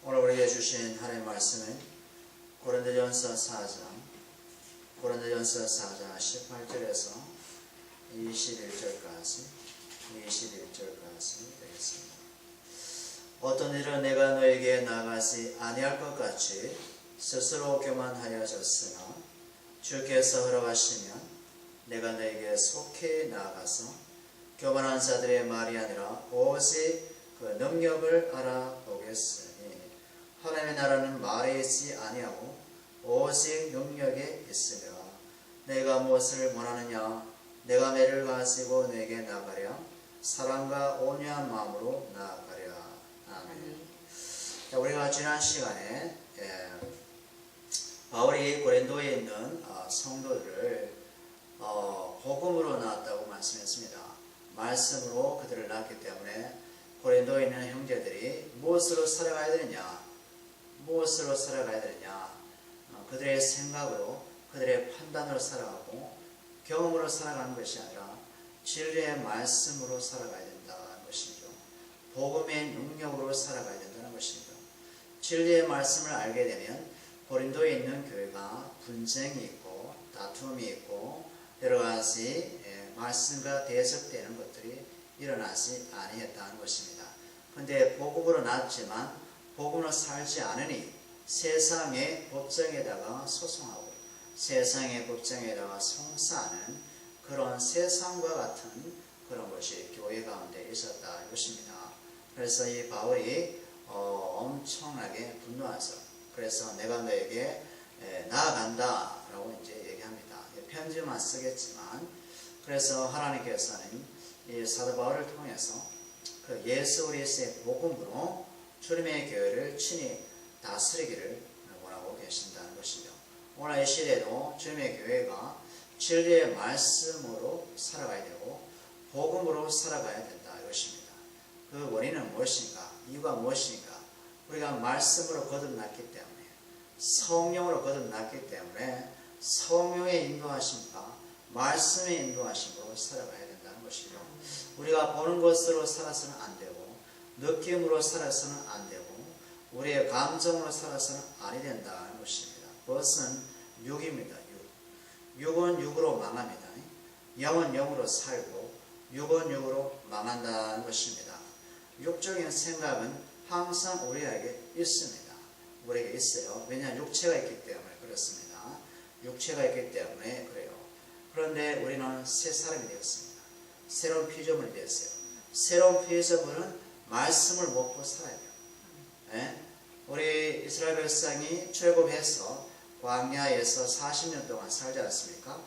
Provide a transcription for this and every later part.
오늘 우리에게 주신 하나님의 말씀은 고린도전서 4장 18절에서 21절까지 되겠습니다. 어떤 일은 내가 너에게 나아가지 아니할 것 같이 스스로 교만하여졌으나 주께서 허락하시면 내가 너에게 속히 나아가서 교만한 자들의 말이 아니라 오직 그 능력을 알아보겠으니 하나님의 나라는 말에 있지 아니하고 오직 능력에 있으며 내가 무엇을 원하느냐 내가 매를 가지고 내게 나아가랴 사랑과 온유한 마음으로 나아가랴. 아멘. 자, 우리가 지난 시간에 바울이 고린도에 있는 성도들을 복음으로 낳았다고 말씀했습니다. 말씀으로 그들을 낳았기 때문에 고린도에 있는 형제들이 무엇으로 살아가야 되느냐 그들의 생각으로 그들의 판단으로 살아가고 경험으로 살아가는 것이 아니라 진리의 말씀으로 살아가야 된다는 것이죠. 복음의 능력으로 살아가야 된다는 것이죠. 진리의 말씀을 알게 되면 고린도에 있는 교회가 분쟁이 있고 다툼이 있고 여러가지 말씀과 대적되는 것들이 일어나지 아니했다는 것입니다. 그런데 복음으로 낳았지만 복음으로 살지 않으니 세상의 법정에다가 소송하고 세상의 법정에다가 송사하는 그런 세상과 같은 그런 것이 교회 가운데 있었다 이것입니다. 그래서 이 바울이 엄청나게 분노하죠. 그래서 내가 너에게 나아간다 라고 이제 얘기합니다. 편지만 쓰겠지만 그래서 하나님께서는 이 사도 바울을 통해서 그 예수 그리스도의 복음으로 주님의 교회를 친히 다스리기를 원하고 계신다는 것이죠. 오늘 이 시대도 주님의 교회가 진리의 말씀으로 살아가야 되고 복음으로 살아가야 된다 이것입니다. 그 원인은 무엇인가? 이유가 무엇인가? 우리가 말씀으로 거듭났기 때문에 성령으로 거듭났기 때문에 성령의 인도하심과 말씀의 인도하심으로 살아가야 된다는 것이죠. 우리가 보는 것으로 살아서는 안 되고 느낌으로 살아서는 안 되고 우리의 감정으로 살아서는 아니 된다는 것입니다. 그것은 육입니다. 육은 육으로 망합니다. 영은 영으로 살고 육은 육으로 망한다는 것입니다. 육적인 생각은 항상 우리에게 있습니다. 우리에게 있어요. 왜냐하면 육체가 있기 때문에 그렇습니다. 육체가 있기 때문에 그래요. 그런데 우리는 새 사람이 되었습니다. 새로운 피조물이 되었어요. 새로운 피조물은 말씀을 먹고 살아야 돼요. 우리 이스라엘 백성이 출애굽해서 광야에서 40년 동안 살지 않습니까?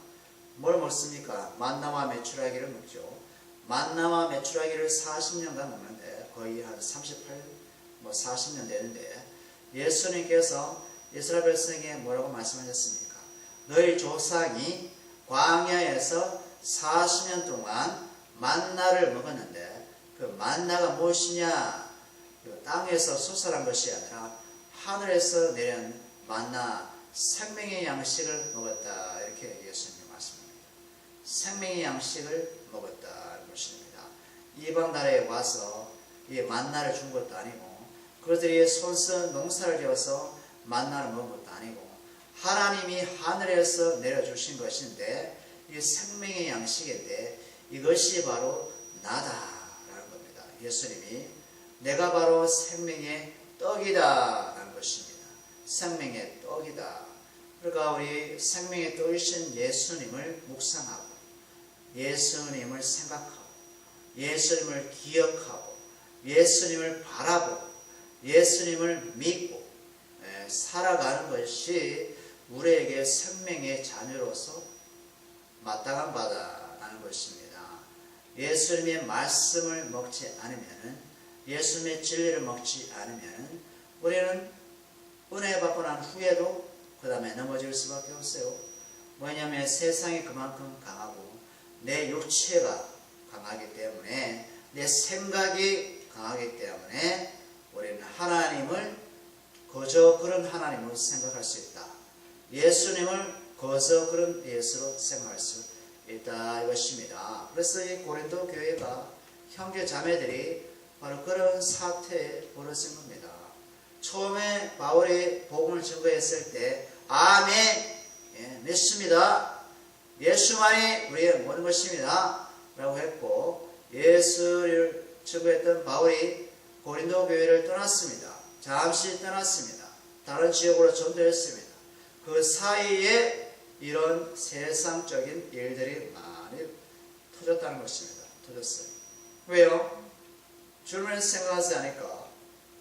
뭘 먹습니까? 만나와 메추라기를 먹죠. 만나와 메추라기를 40년간 먹는데 거의 한 40년 되는데 예수님께서 이스라엘 백성에게 뭐라고 말씀하셨습니까? 너희 조상이 광야에서 40년 동안 만나를 먹었는데 그 만나가 무엇이냐? 땅에서 솟아난 것이 아니라 하늘에서 내린 만나 생명의 양식을 먹었다 이렇게 예수님이 말씀합니다. 생명의 양식을 먹었다는 것입니다. 이방 나라에 와서 이 만나를 준 것도 아니고 그들이 손수 농사를 지어서 만나를 먹은 것도 아니고 하나님이 하늘에서 내려주신 것인데 이 생명의 양식인데 이것이 바로 나다라는 겁니다. 예수님이 내가 바로 생명의 떡이다 라는 것입니다. 생명의 떡이다. 그러니까 우리 생명의 떡이신 예수님을 묵상하고 예수님을 생각하고 예수님을 기억하고 예수님을 바라보고 예수님을 믿고 살아가는 것이 우리에게 생명의 자녀로서 마땅한 바다라는 것입니다. 예수님의 말씀을 먹지 않으면 예수님의 진리를 먹지 않으면 우리는 은혜 받고 난 후에도 그 다음에 넘어질 수밖에 없어요. 왜냐하면 세상이 그만큼 강하고 내 육체가 강하기 때문에 내 생각이 강하기 때문에 우리는 하나님을 거저 그런 하나님으로 생각할 수 있다. 예수님을 거저 그런 예수로 생각할 수 있다 이것입니다. 그래서 이 고린도 교회가 형제 자매들이 바로 그런 사태에 벌어진 겁니다. 처음에 바울이 복음을 증거했을 때 아멘, 예, 믿습니다. 예수만이 우리의 모든 것입니다 라고 했고, 예수를 증거했던 바울이 고린도 교회를 떠났습니다. 잠시 떠났습니다. 다른 지역으로 전도했습니다. 그 사이에 이런 세상적인 일들이 많이 터졌다는 것입니다. 터졌어요. 왜요? 주님을 생각하지 않으니까,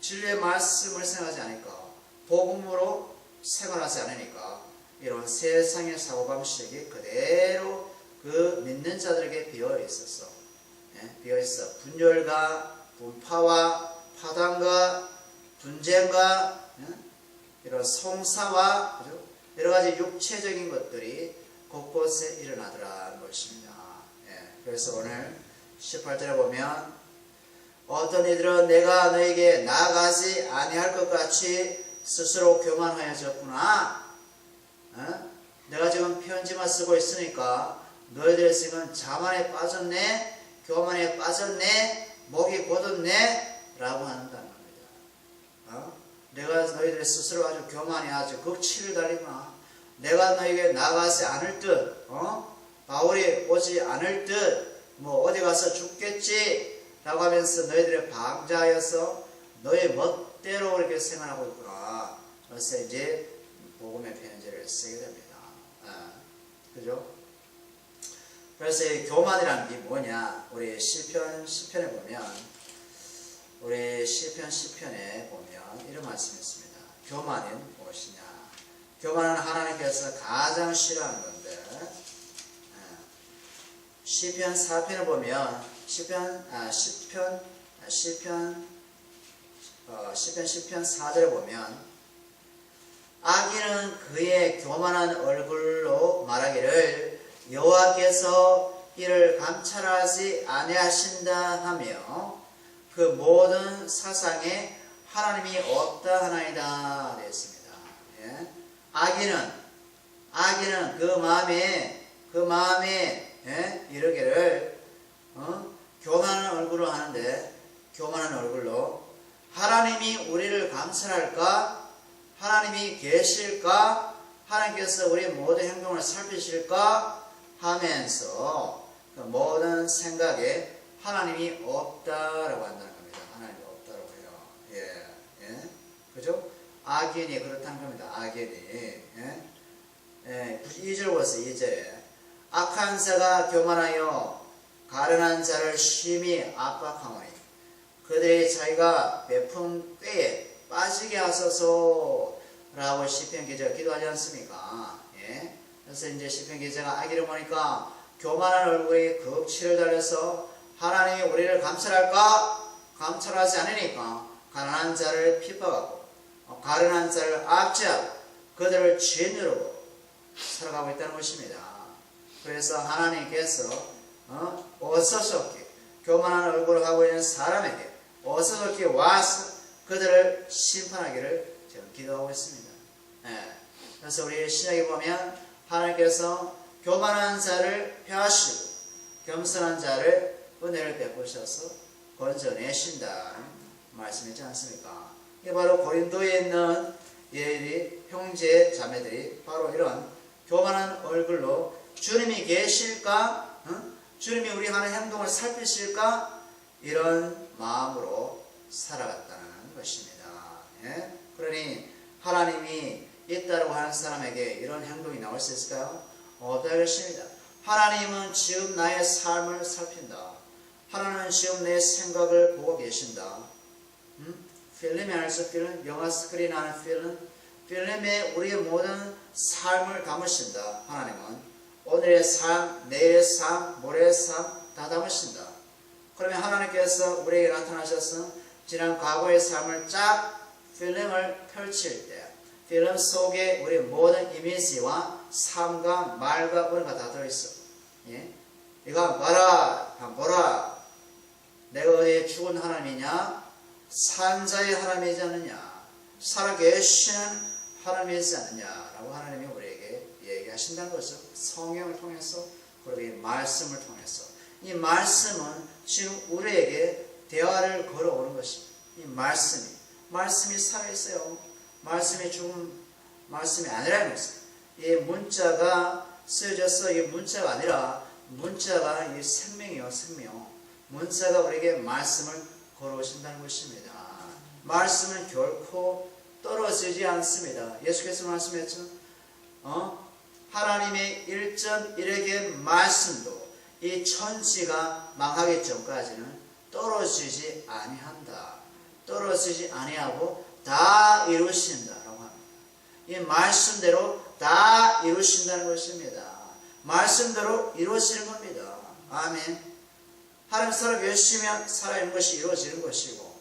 진리의 말씀을 생각하지 않으니까, 복음으로 생활하지 않으니까 이런 세상의 사고방식이 그대로 그 믿는 자들에게 비어 있었어. 예? 비어 있어. 분열과 분파와 파당과 분쟁과, 예? 이런 송사와, 그죠? 여러 가지 육체적인 것들이 곳곳에 일어나더라는 것입니다. 예. 그래서 오늘 18절에 보면 어떤 이들은 내가 너에게 나아가지 아니할 것 같이 스스로 교만하여졌구나. 어? 내가 지금 편지만 쓰고 있으니까 너희들이 지금 자만에 빠졌네, 교만에 빠졌네, 목이 곧었네 라고 한다는 겁니다. 어? 내가 너희들이 스스로 아주 교만이 아주 극치를 달리구나. 내가 너에게 나가지 않을 듯, 바울이 오지 않을 듯, 뭐 어디 가서 죽겠지 라고 하면서 너희들의 방자하여서 너희 멋대로 이렇게 생활하고 있구나. 그래서 이제 복음의 편지를 쓰게 됩니다. 그죠? 그래서 이 교만이라는 게 뭐냐? 우리 시편에 보면, 우리 시편에 보면 이런 말씀이 있습니다. 교만은 무엇이냐? 교만은 하나님께서 가장 싫어하는 건데, 시편 4편을 보면, 시편 4절에 보면, 악인은 그의 교만한 얼굴로 말하기를 여호와께서 이를 감찰하지 아니하신다 하며 그 모든 사상에 하나님이 없다 하나이다 되었습니다. 예? 악인은 그 마음에 예? 이르기를 교만한 얼굴로 하는데, 교만한 얼굴로 하나님이 우리를 감찰할까? 하나님이 계실까? 하나님께서 우리의 모든 행동을 살피실까? 하면서 그 모든 생각에 하나님이 없다라고 한다는 겁니다. 하나님이 없다라고 해요. 예. 그죠? 악인이 그렇다는 겁니다. 악인이. 예. 2절 보세요. 2절에. 악한 자가 교만하여 가련한 자를 심히 압박하오니 그들이 자기가 베푼 꾀에 빠지게 하소서 라고 시편 기자가 기도하지 않습니까? 예? 그래서 이제 시편 기자가 악의를 보니까 교만한 얼굴에 극치를 달려서 하나님이 우리를 감찰할까? 감찰하지 않으니까 가난한 자를 핍박하고 가련한 자를 압제하고 그들을 짓누르고 살아가고 있다는 것입니다. 그래서 하나님께서 어서서기 교만한 얼굴을 하고 있는 사람에게 어서서기 와서 그들을 심판하기를 저는 기도하고 있습니다. 예. 그래서 우리 신약에 보면 하나님께서 교만한 자를 펴하시고 겸손한 자를 은혜를 베푸셔서 건져내신다는 말씀이지 않습니까? 이게 바로 고린도에 있는 예리 형제 자매들이 바로 이런 교만한 얼굴로 주님이 계실까? 주님이 우리 하는 행동을 살피실까? 이런 마음으로 살아갔다는 것입니다. 예? 그러니 하나님이 있다고 하는 사람에게 이런 행동이 나올 수 있을까요? 없다는 것입니다. 하나님은 지금 나의 삶을 살핀다. 하나님은 지금 내 생각을 보고 계신다. 필름이 알수 필름, 영화 스크린 하는 필름에 우리의 모든 삶을 담으신다. 하나님은 오늘의 삶, 내일의 삶, 모레의 삶 다 담으신다. 그러면 하나님께서 우리에게 나타나셔서 지난 과거의 삶을 쫙 필름을 펼칠 때 필름 속에 우리 모든 이미지와 삶과 말과 언어가 다 들어있어. 예? 이거 봐라, 보라. 내가 어디에 죽은 하나님이냐? 산자의 하나님이지 않느냐? 살아계시는 하나님이지 않느냐? 라고 하나님이 우리에게 얘기하신다는 거죠. 성경을 통해서 그리고 이 말씀을 통해서. 이 말씀은 지금 우리에게 대화를 걸어오는 것입니다. 이 말씀이 말씀이 살아있어요. 말씀이 죽은 말씀이 아니라는 것은 이 문자가 쓰여져서 이게 문자가 아니라 문자가 이 생명이요, 생명. 문자가 우리에게 말씀을 걸어오신다는 것입니다. 말씀은 결코 떨어지지 않습니다. 예수께서 말씀했죠. 하나님의 1.1에게 말씀도 이 천지가 망하기 전까지는 떨어지지 아니한다. 떨어지지 아니하고 다 이루신다라고 합니다. 이 말씀대로 다 이루신다는 것입니다. 말씀대로 이루어지는 겁니다. 아멘. 하나님 살아계시면 살아있는 것이 이루어지는 것이고,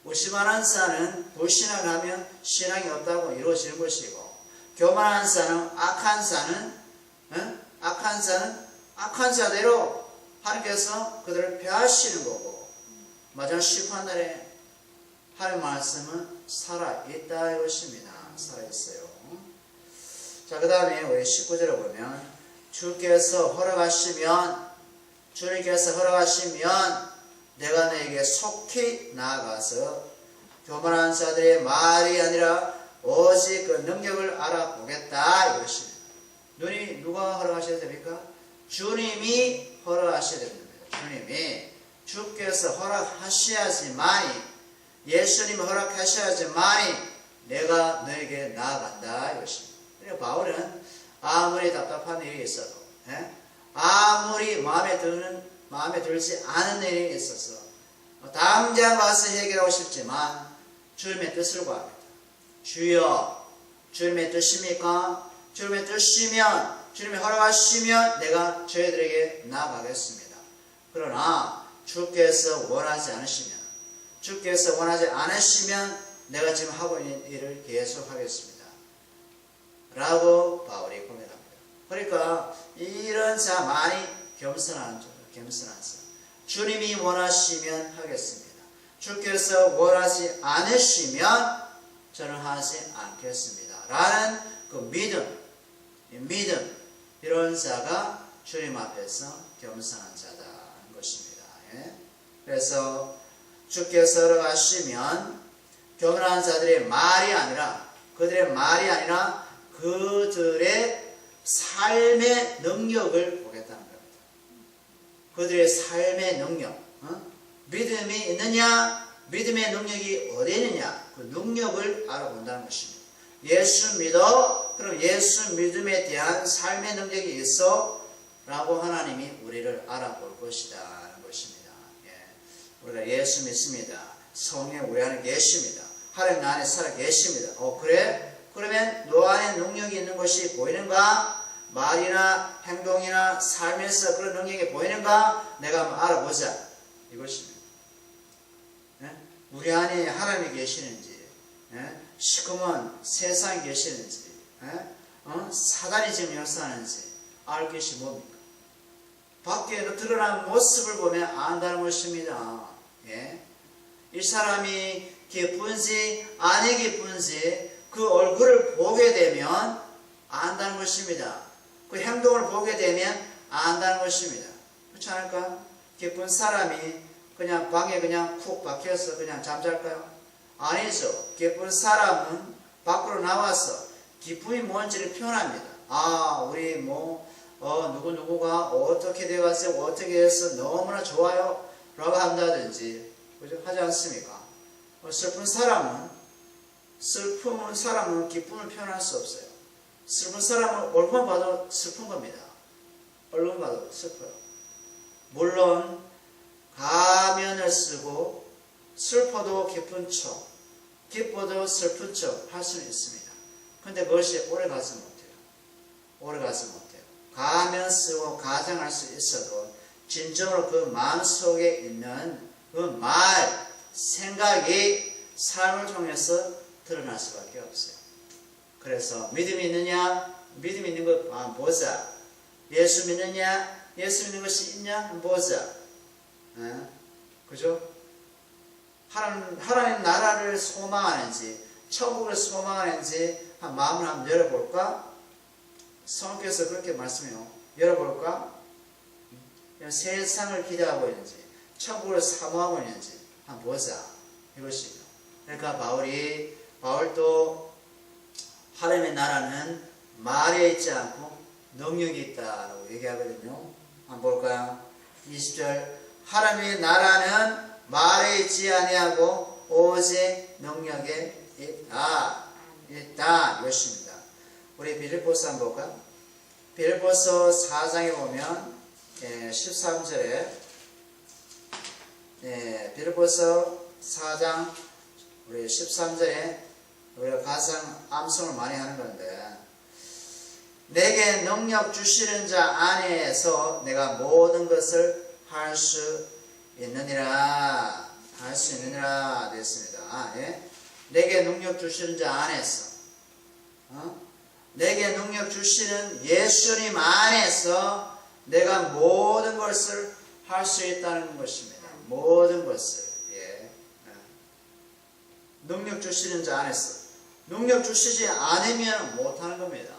무심한 자는 불신앙하면 신앙이 없다고 이루어지는 것이고, 교만한 자는 악한 자대로 하나님께서 그들을 폐하시는 거고, 마지막 심판 날에 하나님의 말씀은 살아있다 이것입니다. 살아있어요. 자, 그 다음에 우리 19절에 보면 주님께서 허락하시면 내가 너에게 속히 나아가서 교만한 자들의 말이 아니라 오직 그 능력을 알아보겠다 이것입니다. 눈이 누가 허락하셔야 됩니까? 주님이 허락하셔야 됩니다. 주께서 허락하셔야지만이, 예수님이 허락하셔야지만이 내가 너에게 나아간다 이것입니다. 그러니까 바울은 아무리 답답한 일이 있어도, 아무리 마음에 들지 않은 일이 있어서 당장 와서 해결하고 싶지만 주님의 뜻을 구합니다. 주여, 주님의 뜻입니까? 주님의 뜻이면, 주님이 허락하시면 내가 저희들에게 나아가겠습니다. 그러나 주께서 원하지 않으시면 내가 지금 하고 있는 일을 계속하겠습니다. 라고 바울이 고백합니다. 그러니까 이런 자 많이 겸손한 자. 주님이 원하시면 하겠습니다. 주께서 원하지 않으시면 저는 하지 않겠습니다. 라는 그 믿음, 이런 자가 주님 앞에서 겸손한 자다는 것입니다. 그래서 주께서 허락하시면 교만한 자들의 말이 아니라, 그들의 삶의 능력을 보겠다는 겁니다. 그들의 삶의 능력, 믿음이 있느냐, 믿음의 능력이 어디 있느냐, 그 능력을 알아본다는 것입니다. 예수 믿어, 그럼 예수 믿음에 대한 삶의 능력이 있어 라고 하나님이 우리를 알아볼 것이다 하는 것입니다. 우리가 예수 믿습니다. 성령 우리 안에 계십니다. 하나님 나 안에 살아 계십니다. 그래? 그러면 너 안에 능력이 있는 것이 보이는가? 말이나 행동이나 삶에서 그런 능력이 보이는가? 내가 한번 알아보자. 이것입니다. 우리 안에 하나님이 계시는지, 시커먼 세상에 계시는지, 사단이 지금 역사하는지 알 것이 뭡니까? 밖에 드러난 모습을 보면 안다는 것입니다. 이 사람이 기쁜지 아니 기쁜지 그 얼굴을 보게 되면 안다는 것입니다. 그 행동을 보게 되면 안다는 것입니다. 그렇지 않을까? 기쁜 사람이 그냥 방에 그냥 푹 박혀서 그냥 잠잘까요? 아니죠. 기쁜 사람은 밖으로 나와서 기쁨이 뭔지를 표현합니다. 우리 누구누구가 어떻게 돼가지고 어떻게 해서 너무나 좋아요 라고 한다든지, 그죠? 하지 않습니까? 슬픈 사람은 기쁨을 표현할 수 없어요. 슬픈 사람은 얼굴만 봐도 슬픈 겁니다. 얼굴만 봐도 슬퍼요. 물론 가면을 쓰고 슬퍼도 기쁜 척, 기뻐도 슬픈 척 할 수는 있습니다. 근데 그것이 오래가지 못해요. 가면 쓰고 가장할 수 있어도 진정으로 그 마음속에 있는 그 말, 생각이 삶을 통해서 드러날 수밖에 없어요. 그래서 믿음이 있느냐? 믿음 있는 것 보자. 예수 믿느냐? 예수 믿는 것이 있냐? 보자. 그죠? 하나님 나라를 소망하는지, 천국을 소망하는지 마음을 한번 열어볼까? 성령께서 그렇게 말씀해요. 열어볼까? 세상을 기대하고 있는지, 천국을 사모하고 있는지 한번 보자. 이것이죠. 그러니까 바울도 하나님의 나라는 말에 있지 않고 능력이 있다라고 얘기하거든요. 한번 볼까요? 20절 하나님의 나라는 말에 있지 아니하고 오직 능력에 있다 이것입니다. 우리 빌립보서 한번 볼까요? 빌립보서 4장에 보면 13절에 빌립보서 4장 우리 13절에 우리가 가장 암송을 많이 하는 건데 내게 능력 주시는 자 안에서 내가 모든 것을 할 수 있느니라 됐습니다. 내게 능력 주시는 자 안에서 내게 능력 주시는 예수님 안에서 내가 모든 것을 할 수 있다는 것입니다. 모든 것을 능력 주시는 자 안에서 능력 주시지 않으면 못하는 겁니다.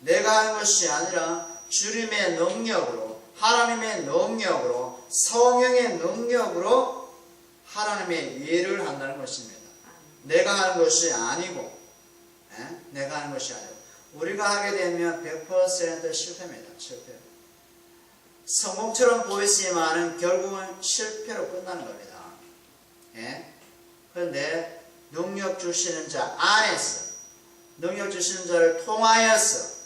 내가 하는 것이 아니라 주님의 능력으로 하나님의 능력으로 성령의 능력으로 하나님의 일을 한다는 것입니다. 내가 하는 것이 아니고 내가 하는 것이 아니고 우리가 하게 되면 100% 실패입니다. 실패. 성공처럼 보이지만은 결국은 실패로 끝나는 겁니다. 그런데 능력 주시는 자 안에서 능력 주시는 자를 통하여서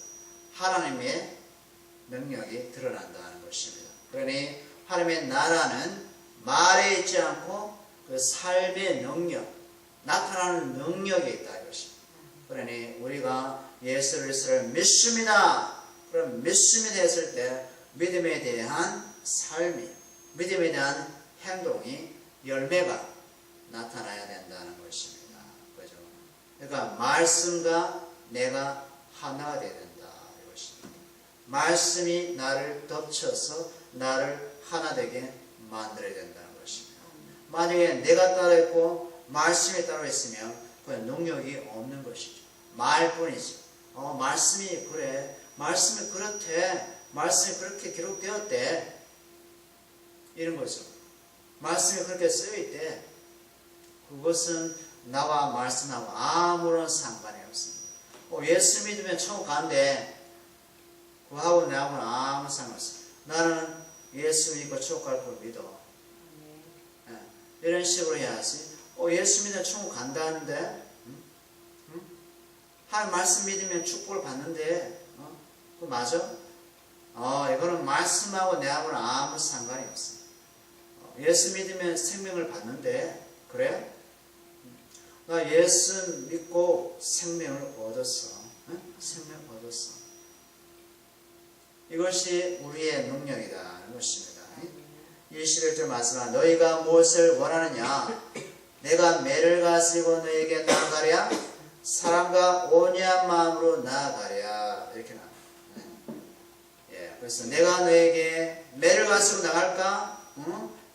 하나님의 능력이 드러난다는 것입니다. 그러니 하나님의 나라는 말에 있지 않고 그 삶의 능력, 나타나는 능력이 있다 이것입니다. 그러니 우리가 예수 그리스도를 믿습니다. 그럼 믿음이 됐을 때 믿음에 대한 삶이, 믿음에 대한 행동이 열매가 나타나야 된다는 것입니다. 그죠? 그러니까 말씀과 내가 하나가 되야 된다 이것입니다. 말씀이 나를 덮쳐서 나를 하나 되게 만들어야 된다는 것입니다. 만약에 내가 따로 있고 말씀이 따로 있으면 그건 능력이 없는 것이죠. 말뿐이죠. 말씀이 그래, 말씀이 그렇대, 말씀이 그렇게 기록되었대 이런 거죠. 말씀이 그렇게 쓰여있대. 그것은 나와 말씀하고 아무런 상관이 없습니다. 예수 믿으면 천국 간대. 그하고 나하고는 아무 상관없어. 나는 예수 믿고 천국 갈 걸 믿어. 이런 식으로 해야지. 예수 믿으면 천국 간다는데 하나님 말씀 믿으면 축복을 받는데 그거 맞아? 이거는 말씀하고 내하고는 아무 상관이 없어. 예수 믿으면 생명을 받는데 그래? 나 예수 믿고 생명을 얻었어. 생명 얻었어. 이것이 우리의 능력이다 하는 것입니다. 21절 말씀은 너희가 무엇을 원하느냐? 내가 매를 가지고 너에게 나아가랴? 사랑과 온유한 마음으로 나아가랴? 이렇게 나와요. 그래서 내가 너에게 매를 가지고 나갈까?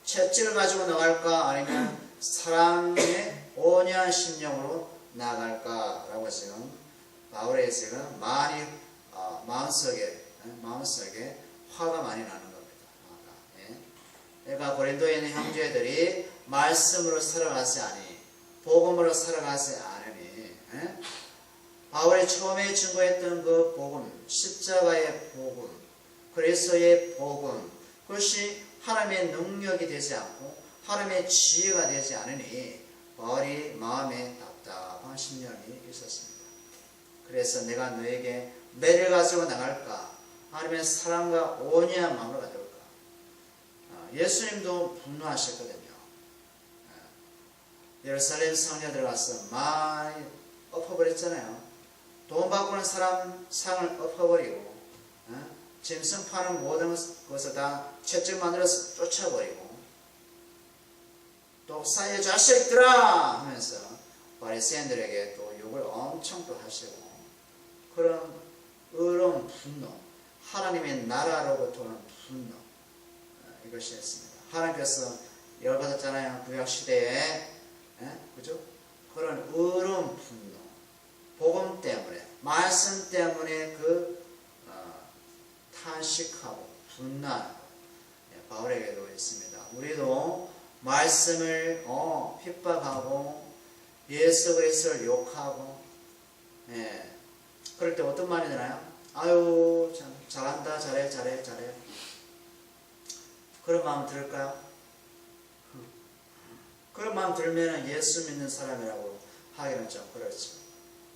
채찍을 가지고 나갈까? 아니면 사랑의 온유한 심령으로 나아갈까? 라고 지금 바울의 지금 많이 마음속에 화가 많이 나는 겁니다. 그러니까 고린도에 있는 형제들이 말씀으로 살아가지 않으니 복음으로 살아가지 않으니 바울이 처음에 증거했던 그 복음, 십자가의 복음, 그리스도의 복음, 그것이 하나님의 능력이 되지 않고 하나님의 지혜가 되지 않으니 바울이 마음에 답답한 심령이 있었습니다. 그래서 내가 너에게 매를 가지고 나갈까? 아니면 사랑과 온유한 마음으로 가져올까? 예수님도 분노하셨거든요. 예루살렘 성전에 들어가서 많이 엎어버렸잖아요. 돈 바꾸는 사람 상을 엎어버리고 짐승 파는 모든 것을 다 채찍 만들어서 쫓아버리고 독사의 자식들아 하면서 바리새인들에게 또 욕을 엄청 또 하시고 그런 의로운 분노, 하나님의 나라로부터 오는 분노 이것이 있습니다. 하나님께서 열받았잖아요. 구약시대에 그죠? 그런 의로운 분노, 복음 때문에, 말씀 때문에 탄식하고 분노하는 바울에게도 있습니다. 우리도 말씀을 핍박하고 예수 그리스도를 욕하고, 예. 그럴 때 어떤 말이 드나요? 아유, 참, 잘한다, 잘해. 그런 마음 들을까요? 그런 마음 들면 예수 믿는 사람이라고 하기는 좀 그렇죠.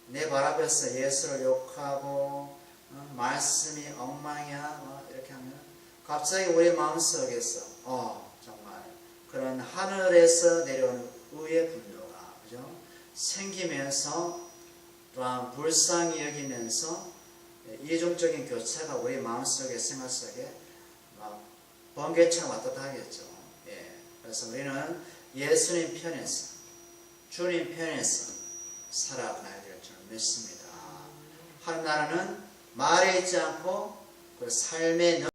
내 발 앞에서 예수를 욕하고, 말씀이 엉망이야, 이렇게 하면, 갑자기 우리 마음속에서, 정말, 그런 하늘에서 내려오는 의의 분노가, 그죠? 생기면서, 또한 불쌍히 여기면서, 이중적인 교차가 우리 마음속에, 생활 속에, 막, 번개처럼 왔다 갔다 하겠죠. 예. 그래서 우리는 예수님 편에서, 주님 편에서 살아가야 될 줄 믿습니다. 하나님 나라는 말에 있지 않고 그 삶의